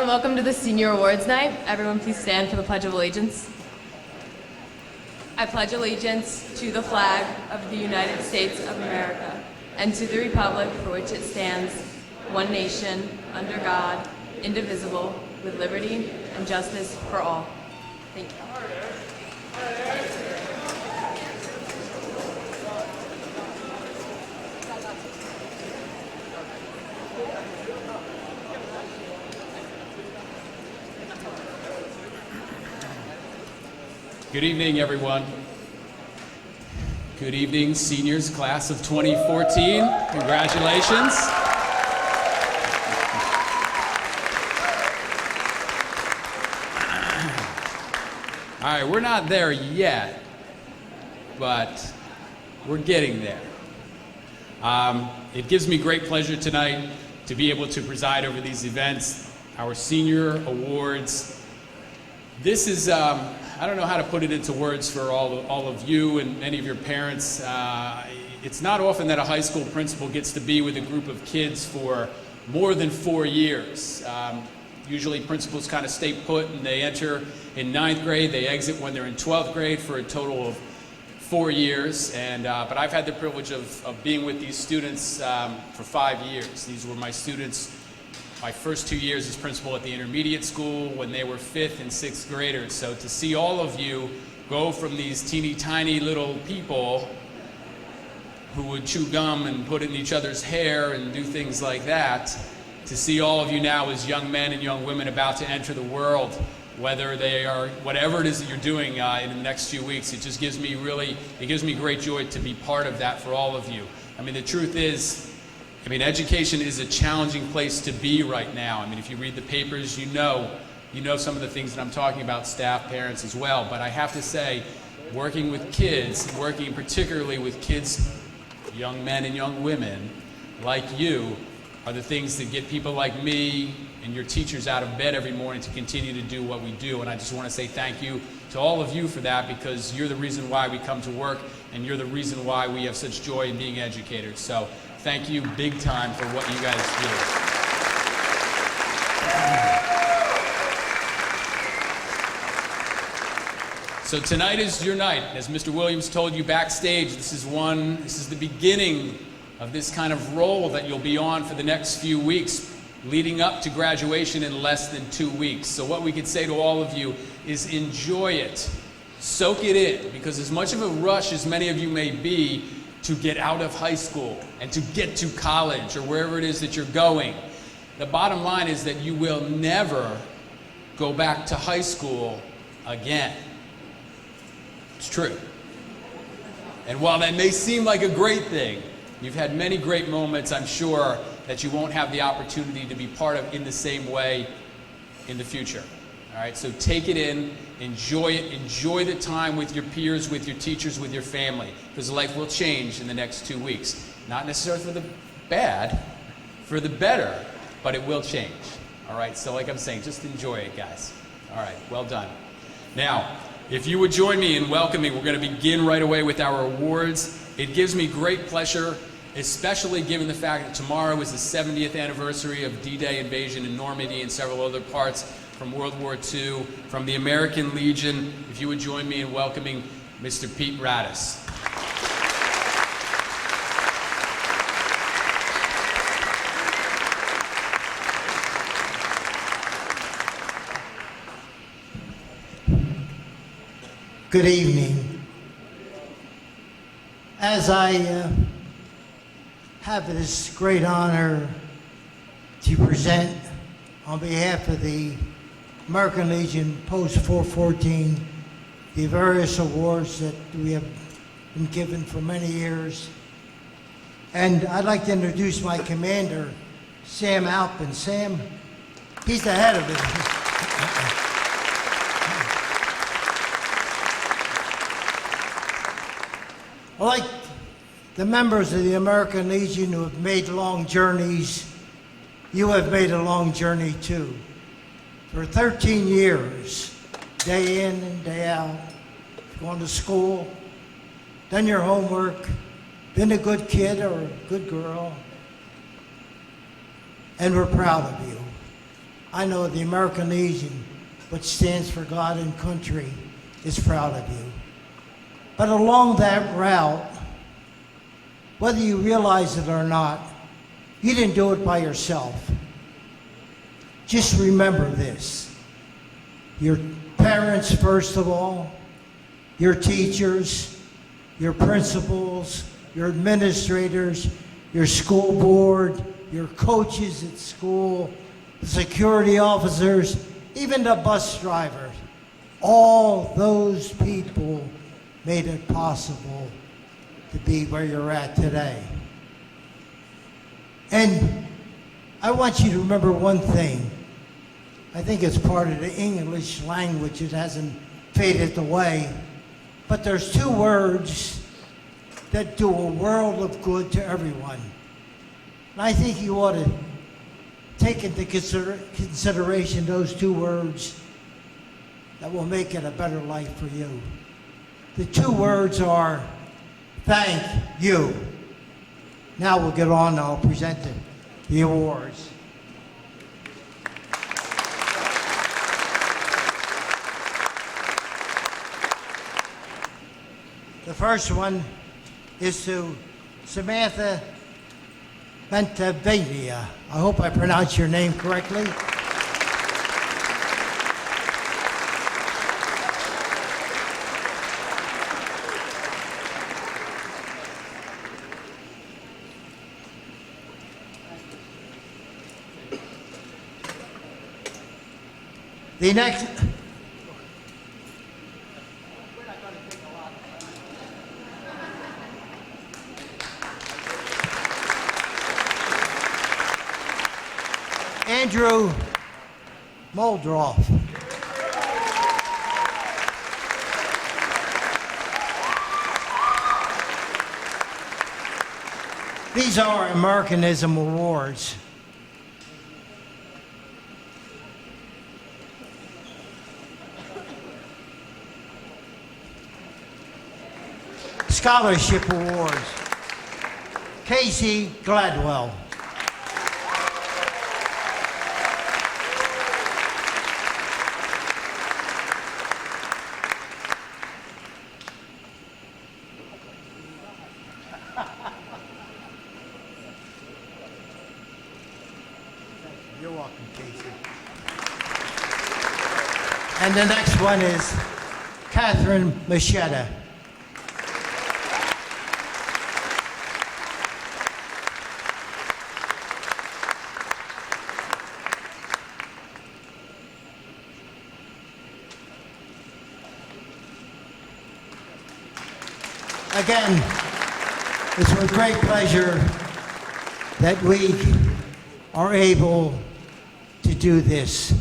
welcome to the Senior Awards Night. Everyone please stand for the Pledge of Allegiance. I pledge allegiance to the flag of the United States of America and to the republic for which it stands, one nation, under God, indivisible, with liberty and justice for all. Thank you. Good evening, everyone. Good evening, seniors, class of 2014. Congratulations. All right, we're not there yet, but we're getting there. It gives me great pleasure tonight to be able to preside over these events, our senior awards. This is, I don't know how to put it into words for all of you and many of your parents. It's not often that a high school principal gets to be with a group of kids for more than 4 years. Usually principals kind of stay put and they enter in 9th grade, they exit when they're in 12th grade for a total of 4 years. But I've had the privilege of being with these students for 5 years. These were my students my first 2 years as principal at the intermediate school when they were 5th and 6th graders. So to see all of you go from these teeny tiny little people who would chew gum and put it in each other's hair and do things like that, to see all of you now as young men and young women about to enter the world, whether they are, whatever it is that you're doing in the next few weeks, it just gives me great joy to be part of that for all of you. I mean, the truth is, education is a challenging place to be right now. I mean, if you read the papers, you know some of the things that I'm talking about, staff, parents as well. But I have to say, working with kids, working particularly with kids, young men and young women like you, are the things that get people like me and your teachers out of bed every morning to continue to do what we do. And I just want to say thank you to all of you for that, because you're the reason why we come to work and you're the reason why we have such joy in being educators. So thank you big time for what you guys do. So tonight is your night. As Mr. Williams told you backstage, this is the beginning of this kind of role that you'll be on for the next few weeks, leading up to graduation in less than 2 weeks. So what we could say to all of you is enjoy it, soak it in, because as much of a rush as many of you may be to get out of high school and to get to college or wherever it is that you're going, the bottom line is that you will never go back to high school again. It's true. And while that may seem like a great thing, you've had many great moments, I'm sure, that you won't have the opportunity to be part of in the same way in the future. All right, so take it in, enjoy it, enjoy the time with your peers, with your teachers, with your family, because life will change in the next 2 weeks. Not necessarily for the bad, for the better, but it will change. All right, so like I'm saying, just enjoy it, guys. All right, well done. Now, if you would join me in welcoming, we're going to begin right away with our awards. It gives me great pleasure, especially given the fact that tomorrow is the 70th anniversary of D-Day invasion in Normandy and several other parts from World War II, from the American Legion. If you would join me in welcoming Mr. Pete Radis. Good evening. As I have this great honor to present on behalf of the American Legion Post 414 the various awards that we have been given for many years. And I'd like to introduce my commander, Sam Alpin. Sam, he's the head of it. Like the members of the American Legion who have made long journeys, you have made a long journey too. For 13 years, day in and day out, going to school, done your homework, been a good kid or a good girl, and we're proud of you. I know the American Legion, which stands for God and Country, is proud of you. But along that route, whether you realize it or not, you didn't do it by yourself. Just remember this. Your parents, first of all, your teachers, your principals, your administrators, your school board, your coaches at school, the security officers, even the bus drivers. All those people made it possible to be where you're at today. And I want you to remember one thing. I think it's part of the English language. It hasn't faded away. But there's two words that do a world of good to everyone. And I think you ought to take into consideration those two words that will make it a better life for you. The two words are, thank you. Now we'll get on and I'll present the awards. The first one is to Samantha Mentavania. I hope I pronounced your name correctly. The next, Andrew Muldroff. These are Americanism Awards. Scholarship Awards. Casey Gladwell. You're welcome, Casey. And the next one is Catherine Machetta. Again, it's with great pleasure that we are able to do this.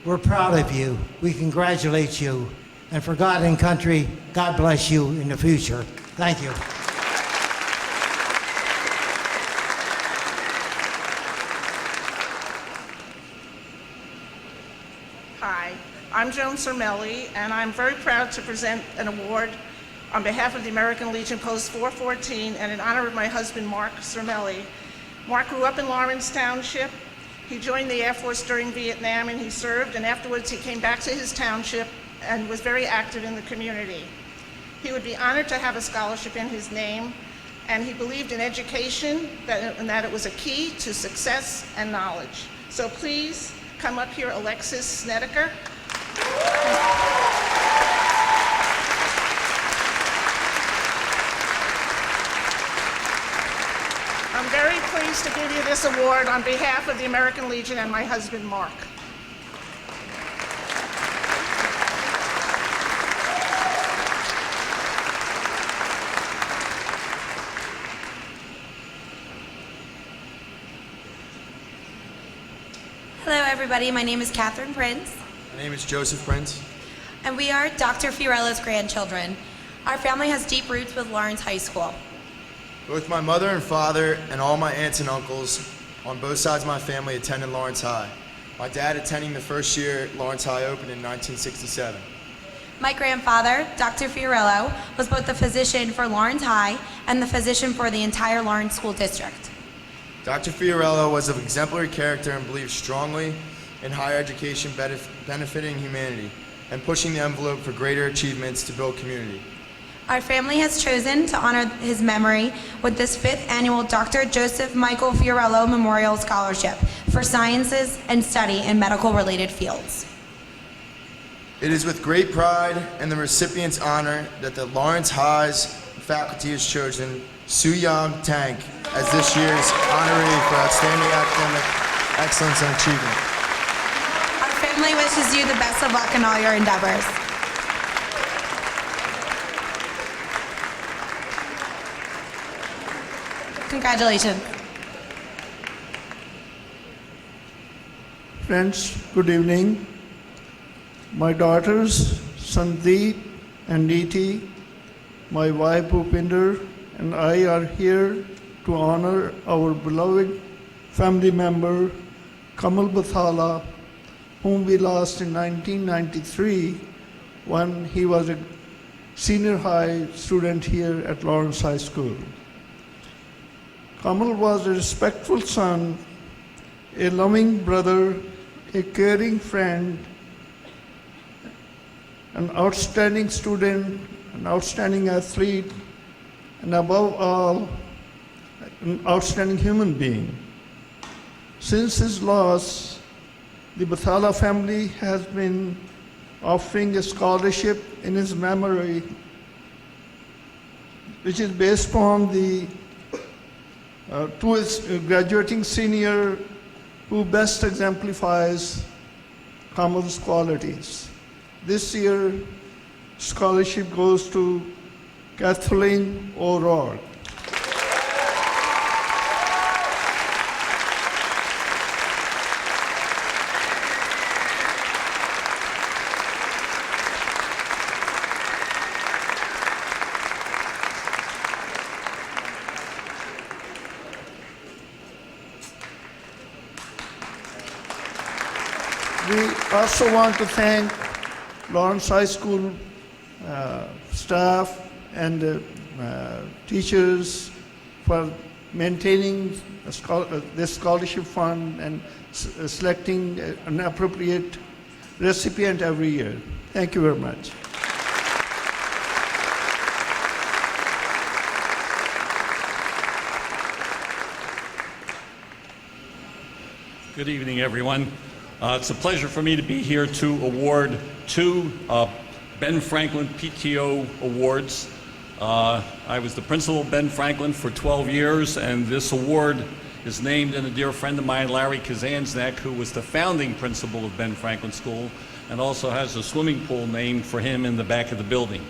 We're proud of you. We congratulate you. And for God and country, God bless you in the future. Thank you. Hi, I'm Joan Cermelli, and I'm very proud to present an award on behalf of the American Legion Post 414 and in honor of my husband, Mark Cermelli. Mark grew up in Lawrence Township. He joined the Air Force during Vietnam and he served, and afterwards he came back to his township and was very active in the community. He would be honored to have a scholarship in his name, and he believed in education and that it was a key to success and knowledge. So please come up here, Alexis Snedeker. I'm very pleased to give you this award on behalf of the American Legion and my husband, Mark. Hello, everybody. My name is Catherine Prince, My name is Joseph Prince. and we are Dr. Fiorella's grandchildren. Our family has deep roots with Lawrence High School. Both my mother and father and all my aunts and uncles on both sides of my family attended Lawrence High. My dad attending the first year Lawrence High opened in 1967. My grandfather, Dr. Fiorello, was both the physician for Lawrence High and the physician for the entire Lawrence School District. Dr. Fiorello was of exemplary character and believed strongly in higher education benefiting humanity, and pushing the envelope for greater achievements to build community. Our family has chosen to honor his memory with this 5th annual Dr. Joseph Michael Fiorello Memorial Scholarship for sciences and study in medical-related fields. It is with great pride and the recipient's honor that the Lawrence High's faculty has chosen Soo Young Tank as this year's honoree for outstanding academic excellence and achievement. Our family wishes you the best of luck in all your endeavors. Congratulations. Friends, good evening. My daughters, Sandeep and Neeti, my wife Bhupinder, and I are here to honor our beloved family member, Kamal Bathala, whom we lost in 1993 when he was a senior high student here at Lawrence High School. Kamal was a respectful son, a loving brother, a caring friend, an outstanding student, an outstanding athlete, and above all, an outstanding human being. Since his loss, the Bathala family has been offering a scholarship in his memory, which is based upon to his graduating senior who best exemplifies Kamal's qualities. This year, scholarship goes to Kathleen O'Rourke. We also want to thank Lawrence High School staff and teachers for maintaining this scholarship fund and selecting an appropriate recipient every year. Thank you very much. Good evening, everyone. It's a pleasure for me to be here to award 2 Ben Franklin PTO awards. I was the principal of Ben Franklin for 12 years, and this award is named in a dear friend of mine, Larry Kazanzak, who was the founding principal of Ben Franklin School, and also has a swimming pool named for him in the back of the building.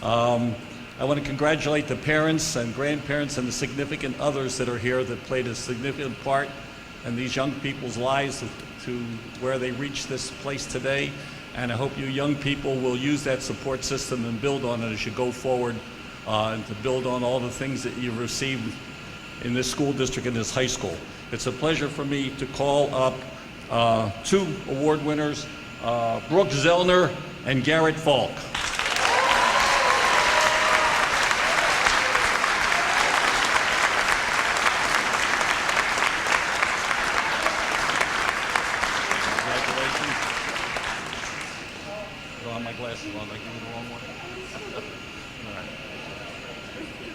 I want to congratulate the parents and grandparents and the significant others that are here that played a significant part in these young people's lives to where they reach this place today. And I hope you young people will use that support system and build on it as you go forward, and to build on all the things that you've received in this school district and this high school. It's a pleasure for me to call up 2 award winners, Brooke Zellner and Garrett Falk.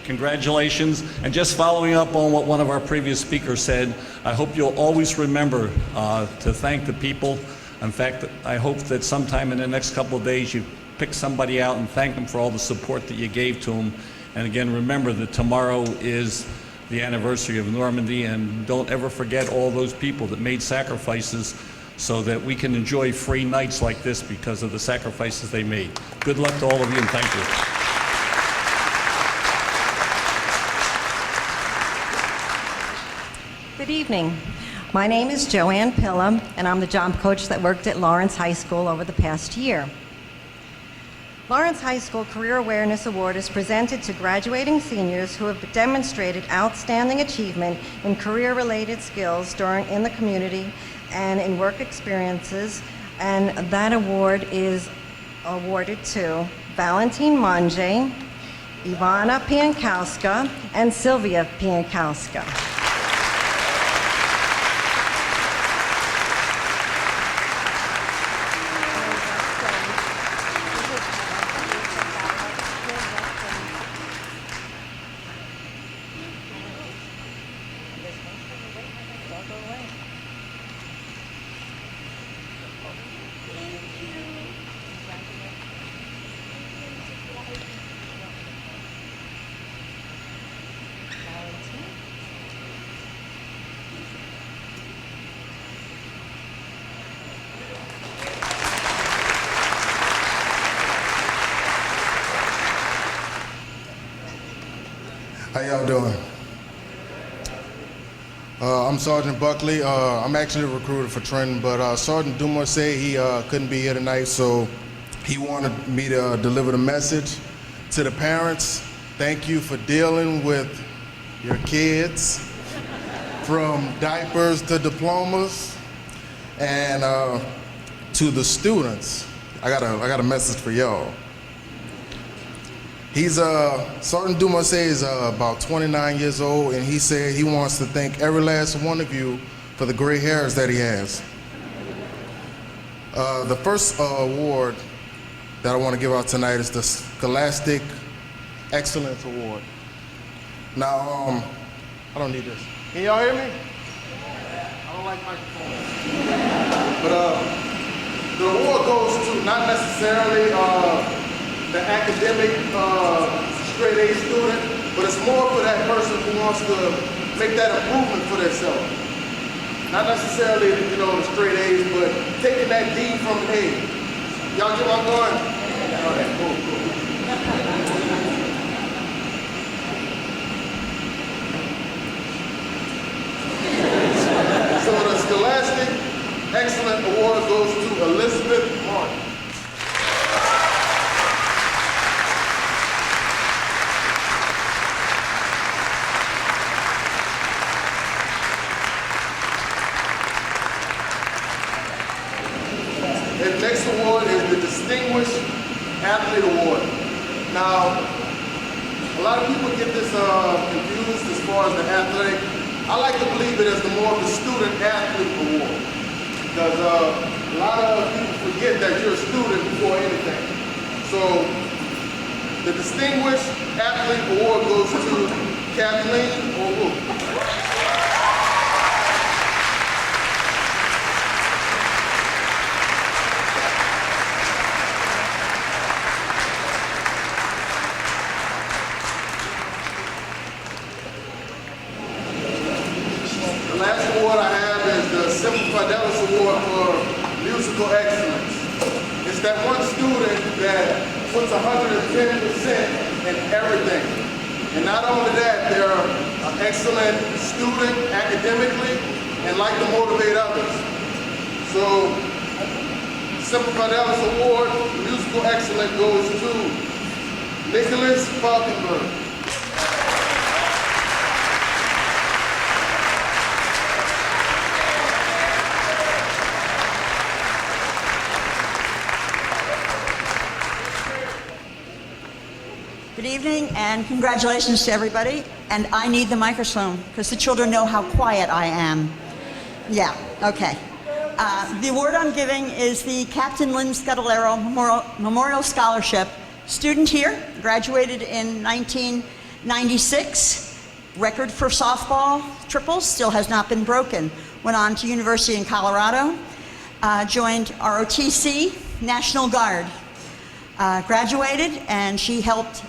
Congratulations. And just following up on what one of our previous speakers said, I hope you'll always remember to thank the people. In fact, I hope that sometime in the next couple of days you pick somebody out and thank them for all the support that you gave to them. And again, remember that tomorrow is the anniversary of Normandy, and don't ever forget all those people that made sacrifices so that we can enjoy free nights like this because of the sacrifices they made. Good luck to all of you, and thank you. Good evening. My name is Joanne Pilla, and I'm the job coach that worked at Lawrence High School over the past year. Lawrence High School Career Awareness Award is presented to graduating seniors who have demonstrated outstanding achievement in career-related skills in the community and in work experiences, and that award is awarded to Valentine Monge, Ivana Piankowska, and Sylvia Piankowska. How y'all doing? I'm Sergeant Buckley. I'm actually a recruiter for Trenton, but Sergeant Dumas said he couldn't be here tonight, so he wanted me to deliver the message to the parents. Thank you for dealing with your kids, from diapers to diplomas, and to the students. I got a message for y'all. Sergeant Dumas is about 29 years old, and he said he wants to thank every last one of you for the gray hairs that he has. The first award that I want to give out tonight is the Scholastic Excellence Award. Now, I don't need this. Can y'all hear me? I don't like microphones. But the award goes to not necessarily the academic straight A student, but it's more for that person who wants to make that improvement for themselves. Not necessarily, the straight A's, but taking that D from A. Y'all get what I'm going? Okay, cool. So the Scholastic Excellent Award goes to Elizabeth Martin. The next award is the Distinguished Athlete Award. Now, a lot of people get this confused as far as the athletic. I like to believe it as the more of the Student Athlete Award, because a lot of people forget that you're a student before anything. So, the Distinguished Athlete Award goes to Kathleen O'Rourke. The last award I have is the Simple Fidelis Award for Musical Excellence. It's that one student that puts 110% in everything. And not only that, they're an excellent student academically and like to motivate others. So, Simple Fidelis Award for Musical Excellence goes to Nicholas Falkenberg. Good evening and congratulations to everybody. And I need the microphone because the children know how quiet I am. Yeah, okay. The award I'm giving is the Captain Lynn Scudolero Memorial Scholarship. Student here, graduated in 1996. Record for softball triples still has not been broken. Went on to university in Colorado. Joined ROTC, National Guard. Graduated, and she helped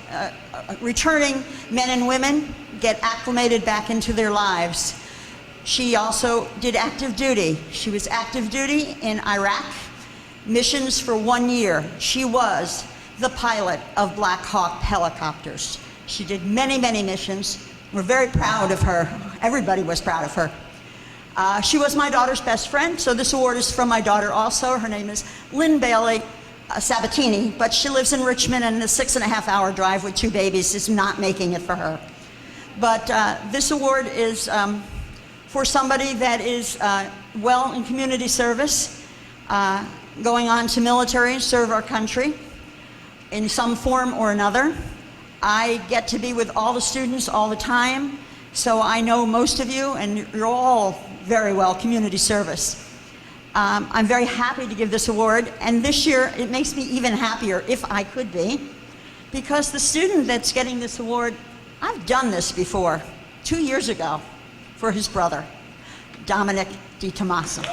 returning men and women get acclimated back into their lives. She also did active duty. She was active duty in Iraq, missions for 1 year. She was the pilot of Black Hawk helicopters. She did many, many missions. We're very proud of her. Everybody was proud of her. She was my daughter's best friend, so this award is from my daughter also. Her name is Lynn Bailey Sabatini, but she lives in Richmond, and the 6.5-hour drive with 2 babies is not making it for her. But this award is for somebody that is well in community service, going on to military, serve our country in some form or another. I get to be with all the students all the time, so I know most of you, and you're all very well community service. I'm very happy to give this award, and this year it makes me even happier, if I could be, because the student that's getting this award, I've done this before, 2 years ago, for his brother, Dominic DiTomaso.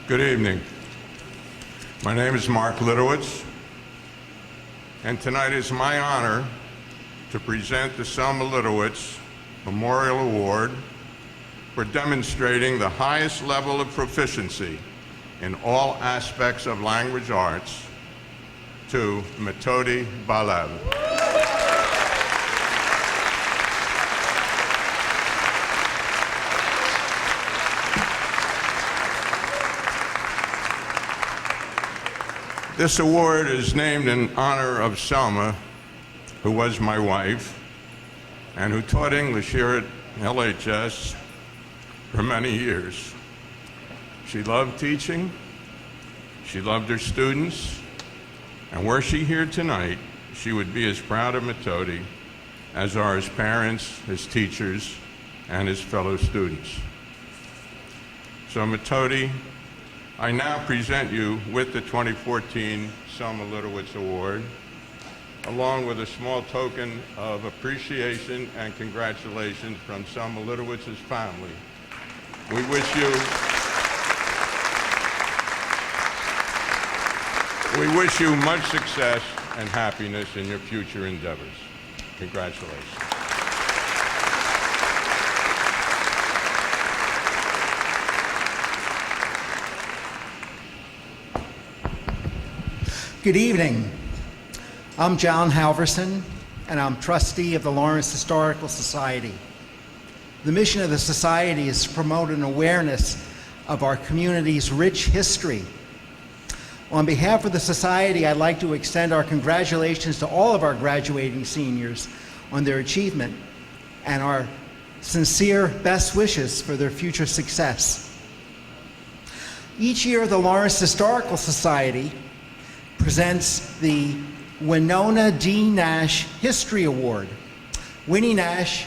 Good evening. My name is Mark Litowitz. And tonight is my honor to present the Selma Litowitz Memorial Award for demonstrating the highest level of proficiency in all aspects of language arts to Metodi Balev. This award is named in honor of Selma, who was my wife and who taught English here at LHS for many years. She loved teaching, she loved her students, and were she here tonight, she would be as proud of Metodi as are his parents, his teachers, and his fellow students. So Metodi, I now present you with the 2014 Selma Litowitz Award, along with a small token of appreciation and congratulations from Selma Litowitz's family. We wish you much success and happiness in your future endeavors. Congratulations. Good evening. I'm John Halverson, and I'm trustee of the Lawrence Historical Society. The mission of the Society is to promote an awareness of our community's rich history. On behalf of the Society, I'd like to extend our congratulations to all of our graduating seniors on their achievement and our sincere best wishes for their future success. Each year, the Lawrence Historical Society presents the Winona D. Nash History Award. Winnie Nash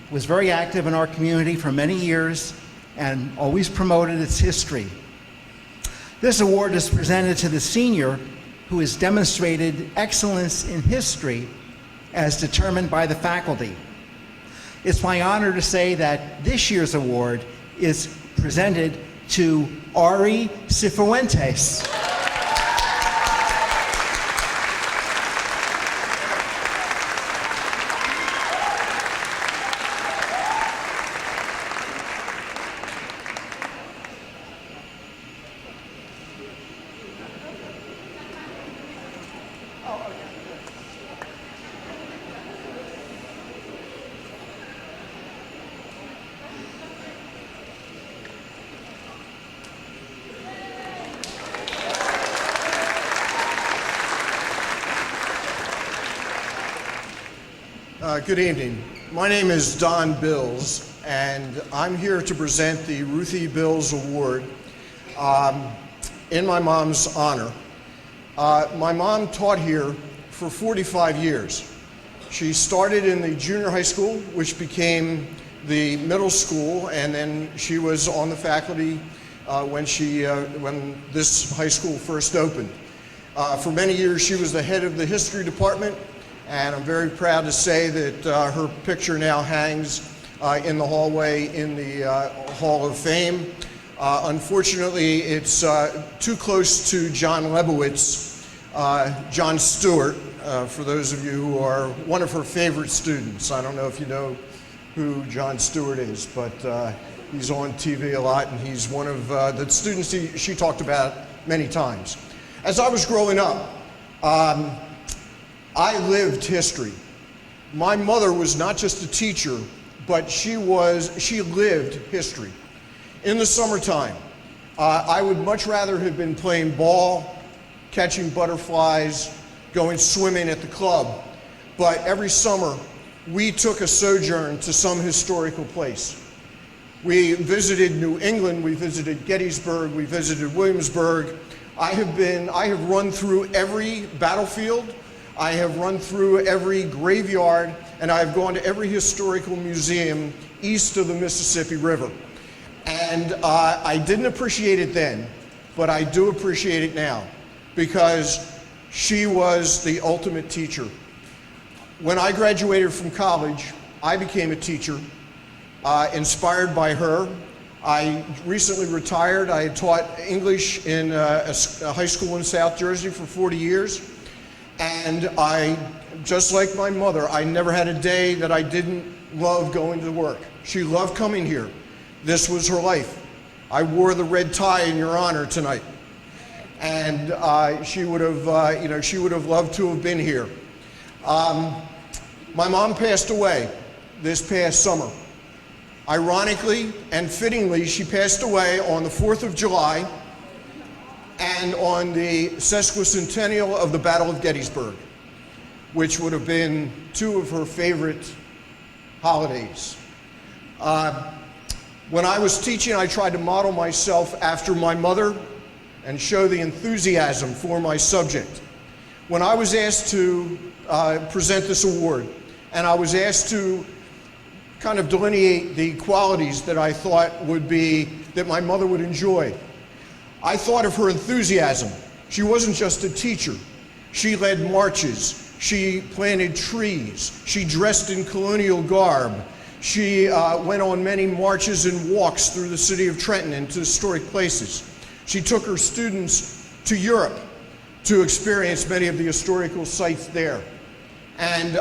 was very active in our community for many years and always promoted its history. This award is presented to the senior who has demonstrated excellence in history as determined by the faculty. It's my honor to say that this year's award is presented to Ari Cifuentes. Good evening. My name is Don Bills, and I'm here to present the Ruthie Bills Award in my mom's honor. My mom taught here for 45 years. She started in the junior high school, which became the middle school, and then she was on the faculty when this high school first opened. For many years, she was the head of the history department, and I'm very proud to say that her picture now hangs in the hallway in the Hall of Fame. Unfortunately, it's too close to John Lebowitz, John Stewart, for those of you who are one of her favorite students. I don't know if you know who John Stewart is, but he's on TV a lot, and he's one of the students she talked about many times. As I was growing up, I lived history. My mother was not just a teacher, but she lived history. In the summertime, I would much rather have been playing ball, catching butterflies, going swimming at the club. But every summer, we took a sojourn to some historical place. We visited New England, we visited Gettysburg, we visited Williamsburg. I have run through every battlefield, I have run through every graveyard, and I have gone to every historical museum east of the Mississippi River. And I didn't appreciate it then, but I do appreciate it now, because she was the ultimate teacher. When I graduated from college, I became a teacher, inspired by her. I recently retired. I had taught English in a high school in South Jersey for 40 years. And just like my mother, I never had a day that I didn't love going to work. She loved coming here. This was her life. I wore the red tie in your honor tonight. And she would have, she would have loved to have been here. My mom passed away this past summer. Ironically and fittingly, she passed away on the 4th of July and on the sesquicentennial of the Battle of Gettysburg, which would have been two of her favorite holidays. When I was teaching, I tried to model myself after my mother and show the enthusiasm for my subject. When I was asked to present this award, and I was asked to kind of delineate the qualities that I thought that my mother would enjoy, I thought of her enthusiasm. She wasn't just a teacher. She led marches. She planted trees. She dressed in colonial garb. She went on many marches and walks through the city of Trenton and to historic places. She took her students to Europe to experience many of the historical sites there. And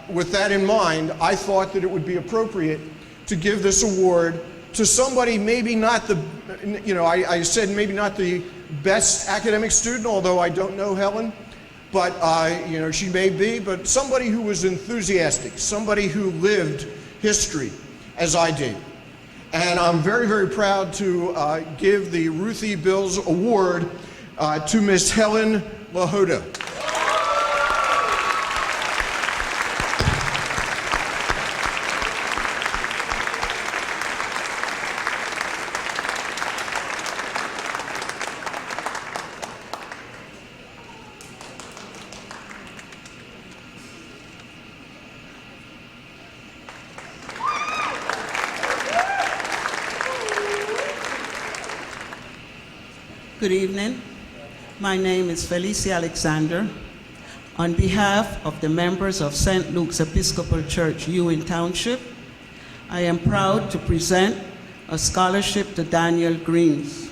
with that in mind, I thought that it would be appropriate to give this award to somebody maybe not the, I said maybe not the best academic student, although I don't know Helen, but she may be, but somebody who was enthusiastic, somebody who lived history as I did. And I'm very, very proud to give the Ruth E. Bills Award to Miss Helen LaHoda. Good evening. My name is Felicia Alexander. On behalf of the members of St. Luke's Episcopal Church, Ewing Township, I am proud to present a scholarship to Daniel Greens.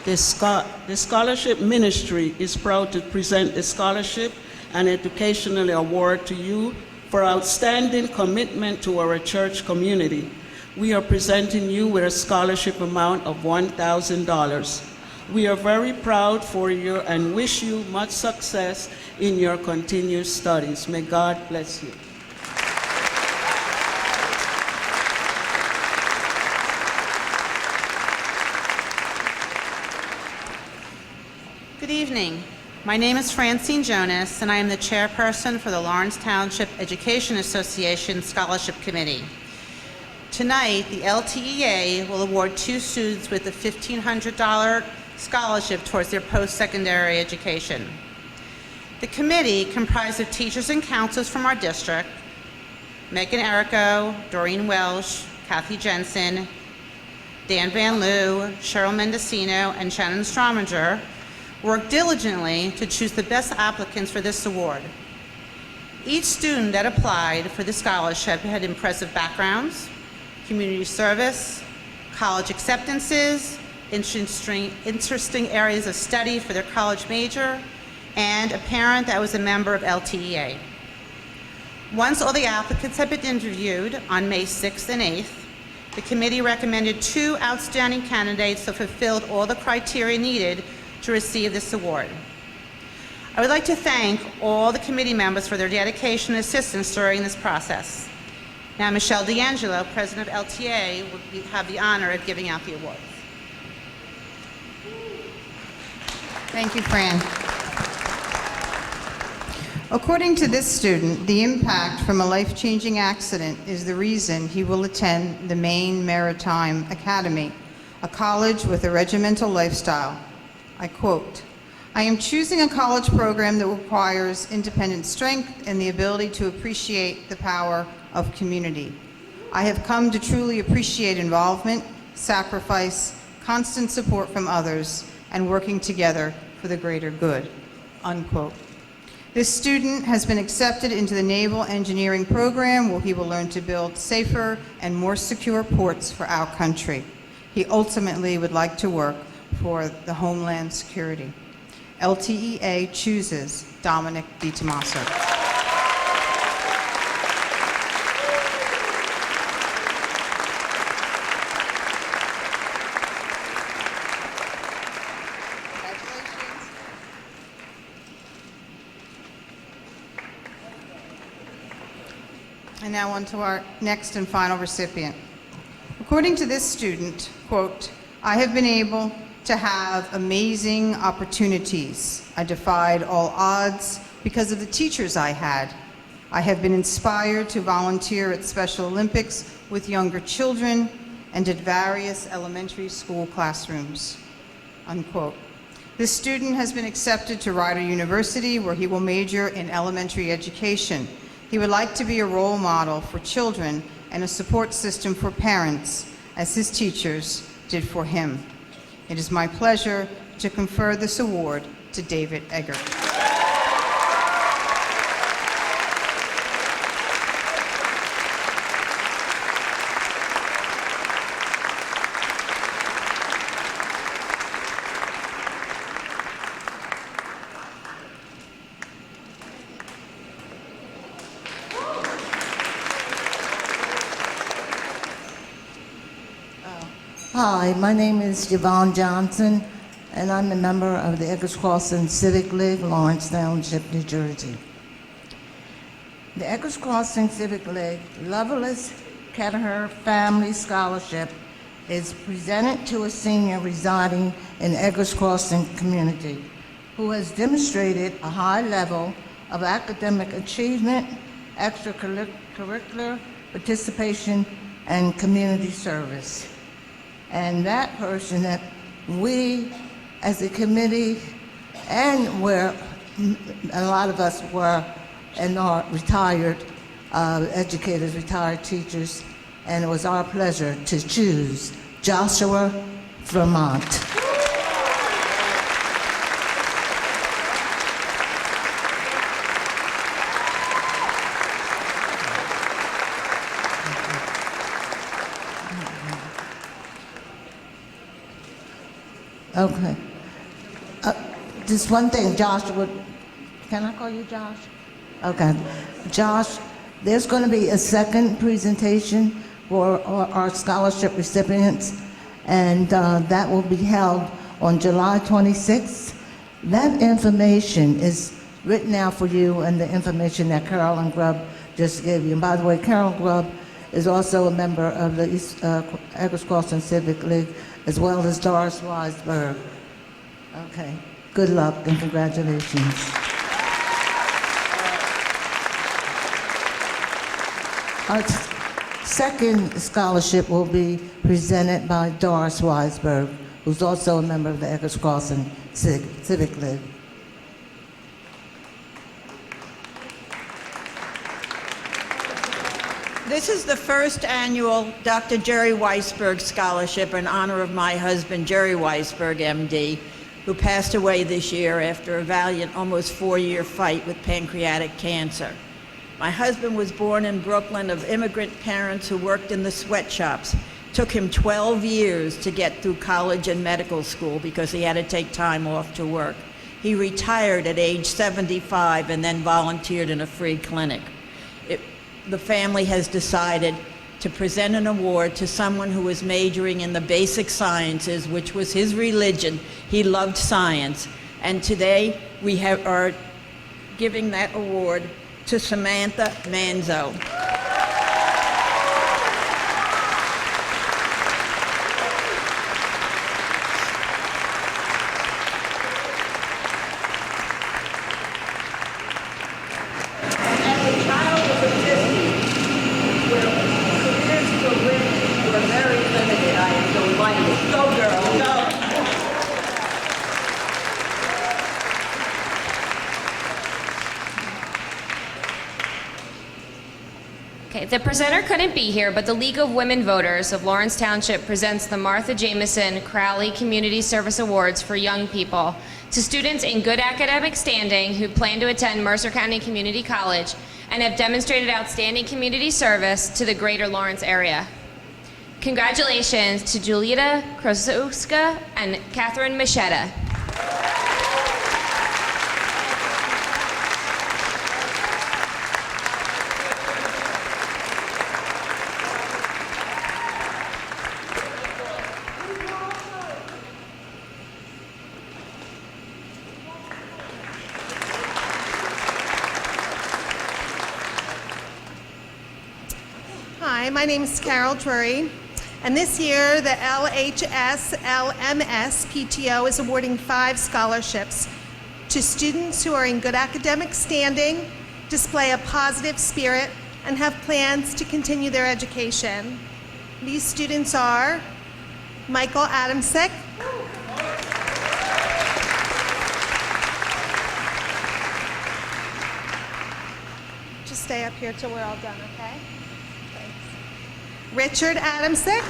The scholarship ministry is proud to present the scholarship and educational award to you for outstanding commitment to our church community. We are presenting you with a scholarship amount of $1,000. We are very proud for you and wish you much success in your continued studies. May God bless you. Good evening. My name is Francine Jonas, and I am the chairperson for the Lawrence Township Education Association Scholarship Committee. Tonight, the LTEA will award two students with a $1,500 scholarship towards their post-secondary education. The committee, comprised of teachers and counselors from our district, Megan Errico, Doreen Welsh, Kathy Jensen, Dan Van Loo, Cheryl Mendocino, and Shannon Strominger, worked diligently to choose the best applicants for this award. Each student that applied for the scholarship had impressive backgrounds, community service, college acceptances, interesting areas of study for their college major, and a parent that was a member of LTEA. Once all the applicants had been interviewed on May 6th and 8th, the committee recommended two outstanding candidates that fulfilled all the criteria needed to receive this award. I would like to thank all the committee members for their dedication and assistance during this process. Now, Michelle D'Angelo, President of LTA, will have the honor of giving out the awards. Thank you, Fran. According to this student, the impact from a life-changing accident is the reason he will attend the Maine Maritime Academy, a college with a regimental lifestyle. I quote, "I am choosing a college program that requires independent strength and the ability to appreciate the power of community. I have come to truly appreciate involvement, sacrifice, constant support from others, and working together for the greater good." Unquote. This student has been accepted into the Naval Engineering Program where he will learn to build safer and more secure ports for our country. He ultimately would like to work for the Homeland Security. LTEA chooses Dominic DiTomaso. And now on to our next and final recipient. According to this student, quote, I have been able to have amazing opportunities. I defied all odds because of the teachers I had. I have been inspired to volunteer at Special Olympics with younger children and at various elementary school classrooms, unquote. This student has been accepted to Rider University where he will major in elementary education. He would like to be a role model for children and a support system for parents, as his teachers did for him. It is my pleasure to confer this award to David Egger. Hi, my name is Yvonne Johnson, and I'm a member of the Eggers Crossing Civic League, Lawrence Township, New Jersey. The Eggers Crossing Civic League Loveless Ketterer Family Scholarship is presented to a senior residing in Eggers Crossing community who has demonstrated a high level of academic achievement, extracurricular participation, and community service. And that person that we as a committee and where a lot of us were and are retired educators, retired teachers, and it was our pleasure to choose Joshua Vermont. Okay. Just one thing, Joshua. Can I call you Josh? Okay. Josh, there's going to be a second presentation for our scholarship recipients, and that will be held on July 26th. That information is written out for you and the information that Carolyn Grubb just gave you. And by the way, Carolyn Grubb is also a member of the Eggers Crossing Civic League, as well as Doris Weisberg. Okay, good luck and congratulations. Our second scholarship will be presented by Doris Weisberg, who's also a member of the Eggers Crossing Civic League. This is the first annual Dr. Jerry Weisberg Scholarship in honor of my husband, Jerry Weisberg, MD, who passed away this year after a valiant, almost 4-year fight with pancreatic cancer. My husband was born in Brooklyn of immigrant parents who worked in the sweatshops. Took him 12 years to get through college and medical school because he had to take time off to work. He retired at age 75 and then volunteered in a free clinic. The family has decided to present an award to someone who was majoring in the basic sciences, which was his religion. He loved science. And today we are giving that award to Samantha Manzo. Okay, the presenter couldn't be here, but the League of Women Voters of Lawrence Township presents the Martha Jameson Crowley Community Service Awards for young people To students in good academic standing who plan to attend Mercer County Community College and have demonstrated outstanding community service to the greater Lawrence area. Congratulations to Julieta Krosowska and Catherine Machetta. Hi, my name is Carol Drury, and this year the LHS LMS PTO is awarding 5 scholarships to students who are in good academic standing, display a positive spirit, and have plans to continue their education. These students are Michael Adamsick, just stay up here till we're all done, okay? Richard Adamsick.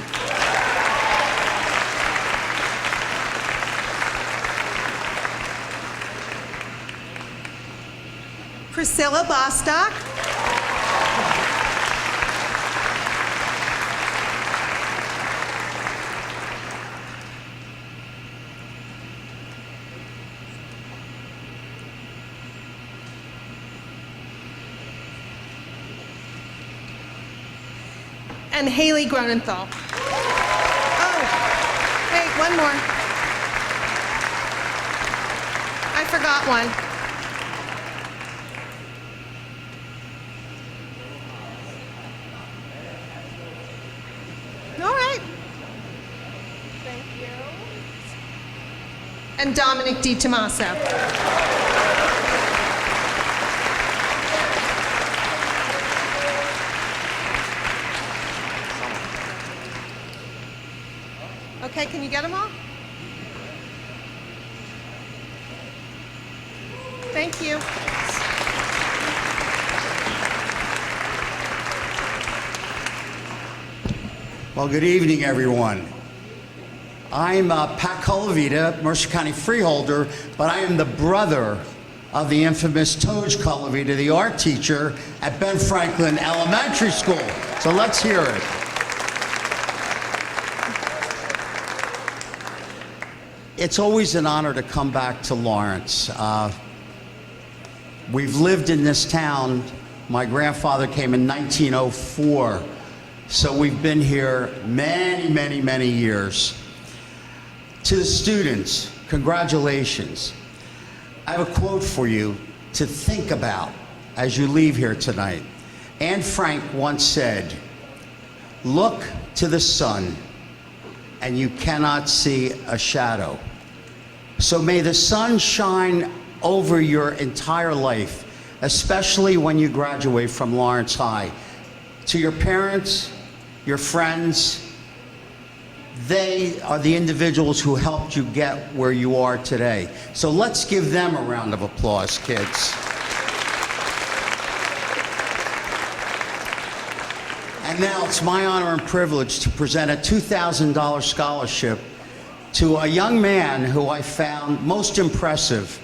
Priscilla Bostock. And Haley Gronenthal. Oh, wait, one more. I forgot one. All right. Thank you. And Dominic DiTomaso. Okay, can you get them all? Thank you. Well, good evening, everyone. I'm Pat Colavita, Mercer County freeholder, but I am the brother of the infamous Toj Colavita, the art teacher at Ben Franklin Elementary School. So let's hear it. It's always an honor to come back to Lawrence. We've lived in this town. My grandfather came in 1904, so we've been here many, many, many years. To the students, congratulations. I have a quote for you to think about as you leave here tonight. Anne Frank once said, "Look to the sun, and you cannot see a shadow." So may the sun shine over your entire life, especially when you graduate from Lawrence High. To your parents, your friends, they are the individuals who helped you get where you are today. So let's give them a round of applause, kids. And now it's my honor and privilege to present a $2,000 scholarship to a young man who I found most impressive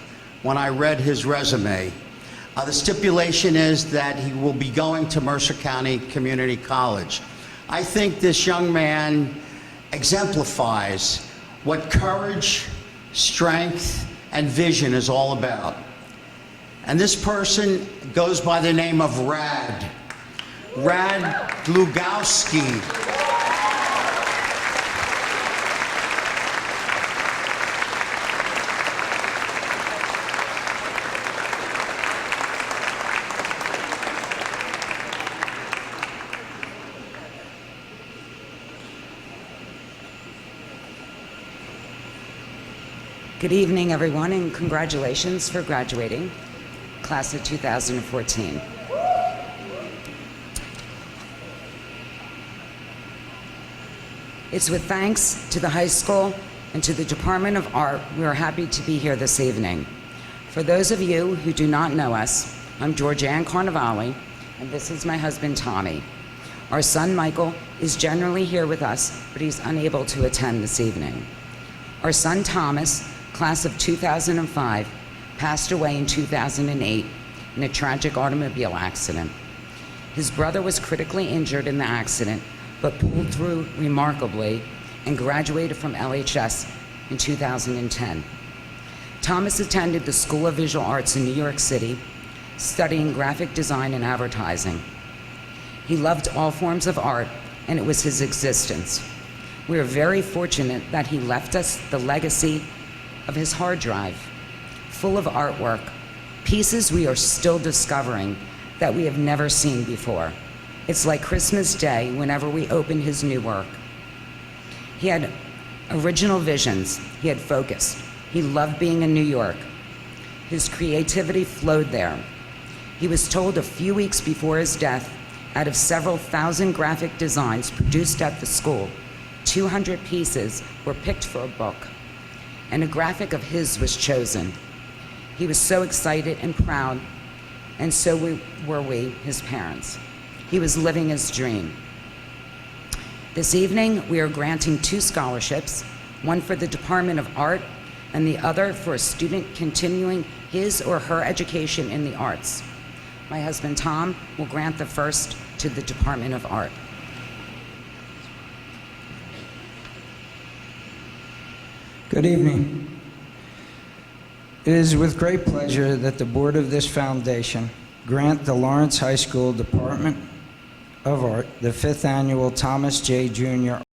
when I read his resume. The stipulation is that he will be going to Mercer County Community College. I think this young man exemplifies what courage, strength, and vision is all about. And this person goes by the name of Rad Glugowski. Good evening, everyone, and congratulations for graduating, class of 2014. It's with thanks to the high school and to the Department of Art we are happy to be here this evening. For those of you who do not know us, I'm Georgianne Carnevale, and this is my husband, Tommy. Our son, Michael, is generally here with us, but he's unable to attend this evening. Our son, Thomas, class of 2005, passed away in 2008 in a tragic automobile accident. His brother was critically injured in the accident, but pulled through remarkably and graduated from LHS in 2010. Thomas attended the School of Visual Arts in New York City, studying graphic design and advertising. He loved all forms of art, and it was his existence. We are very fortunate that he left us the legacy of his hard drive, full of artwork, pieces we are still discovering that we have never seen before. It's like Christmas Day whenever we open his new work. He had original visions. He had focus. He loved being in New York. His creativity flowed there. He was told a few weeks before his death, out of several thousand graphic designs produced at the school, 200 pieces were picked for a book, and a graphic of his was chosen. He was so excited and proud, and so were we, his parents. He was living his dream. This evening, we are granting 2 scholarships, one for the Department of Art and the other for a student continuing his or her education in the arts. My husband, Tom, will grant the first to the Department of Art. Good evening. It is with great pleasure that the board of this foundation grant the Lawrence High School Department of Art the 5th Annual Thomas J. Jr.